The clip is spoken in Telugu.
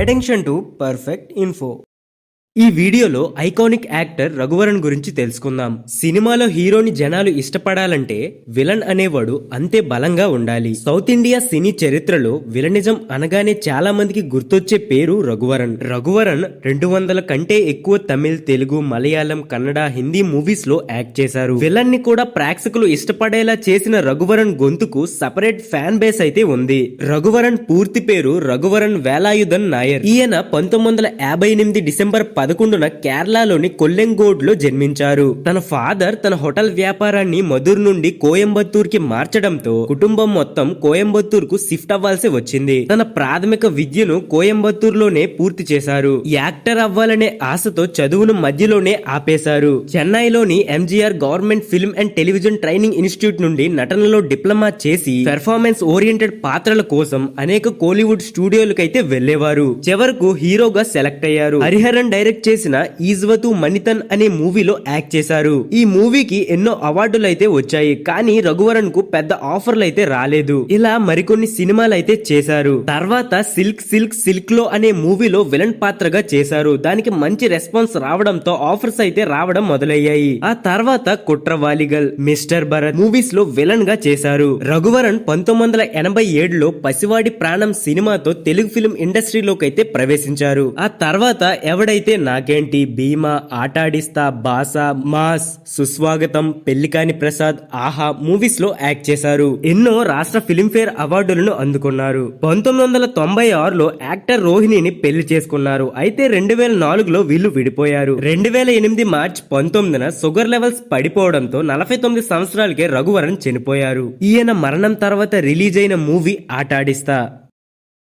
Attention to perfect info. ఈ వీడియోలో ఐకానిక్ యాక్టర్ రఘువరన్ గురించి తెలుసుకుందాం. సినిమాలో హీరోని జనాలు ఇష్టపడాలంటే విలన్ అనేవాడు అంతే బలంగా ఉండాలి. సౌత్ ఇండియా సినీ చరిత్రలో విలనిజం అనగానే చాలా మందికి గుర్తొచ్చే పేరు రఘువరన్. రఘువరన్ 200 కంటే ఎక్కువ తమిళ్, తెలుగు, మలయాళం, కన్నడ, హిందీ మూవీస్ లో యాక్ట్ చేశారు. విలన్ ని కూడా ప్రేక్షకులు ఇష్టపడేలా చేసిన రఘువరన్ గొంతుకు సపరేట్ ఫ్యాన్ బేస్ అయితే ఉంది. రఘువరన్ పూర్తి పేరు రఘువరన్ వేలాయుధన్ నాయర్. ఈయన 1958 డిసెంబర్ 11న కేరళలోని కొల్లెంగోడ్ లో జన్మించారు. తన ఫాదర్ తన హోటల్ వ్యాపారాన్ని మధుర్ నుండి కోయంబత్తూర్ కి మార్చడంతో కుటుంబం మొత్తం కోయంబత్తూర్ కు షిఫ్ట్ అవ్వాల్సి వచ్చింది. తన ప్రాథమిక విద్యను కోయంబత్తూర్ లోనే పూర్తి చేశారు. యాక్టర్ అవ్వాలనే ఆశతో చదువును మధ్యలోనే ఆపేశారు. చెన్నైలోని MGR government film and television training institute నుండి నటనలో డిప్లొమా చేసి పెర్ఫార్మెన్స్ ఓరియంటెడ్ పాత్రల కోసం అనేక కోలీవుడ్ స్టూడియోలకైతే వెళ్లేవారు. చివరకు హీరోగా సెలెక్ట్ అయ్యారు. హరిహరన్ డైరెక్ట్ చేసిన ఈజ్వతు మణితన్ అనే మూవీలో యాక్ట్ చేశారు. ఈ మూవీకి ఎన్నో అవార్డులు అయితే వచ్చాయి. కానీ రఘువరన్ కు పెద్ద ఆఫర్లు అయితే రాలేదు. ఇలా మరికొన్ని సినిమాలు అయితే చేశారు. తర్వాత సిల్క్ లో అనే మూవీలో విలన్ పాత్రగా చేశారు. దానికి మంచి రెస్పాన్స్ రావడంతో ఆఫర్స్ అయితే రావడం మొదలయ్యాయి. ఆ తర్వాత కుట్రవాలిగల్, మిస్టర్ భరత్ మూవీస్ లో విలన్ గా చేశారు. రఘువరన్ 1987లో పసివాడి ప్రాణం సినిమాతో తెలుగు ఫిల్మ్ ఇండస్ట్రీలోకి అయితే ప్రవేశించారు. ఆ తర్వాత ఎవడైతే నాకేంటి, భీమా, ఆటాడిస్తా, బాసా, మాస్, సుస్వాగతం, పెళ్లికాని ప్రసాద్, ఆహా మూవీస్ లో యాక్ట్ చేశారు. ఎన్నో రాష్ట్ర ఫిల్మ్ఫేర్ అవార్డులను అందుకున్నారు. 1996లో యాక్టర్ రోహిణిని పెళ్లి చేసుకున్నారు. అయితే 2004లో వీళ్ళు విడిపోయారు. 2008 మార్చి 19న షుగర్ లెవెల్స్ పడిపోవడంతో 49 సంవత్సరాలకే రఘువరన్ చనిపోయారు. ఈయన మరణం తర్వాత రిలీజ్ అయిన మూవీ ఆటాడిస్తా.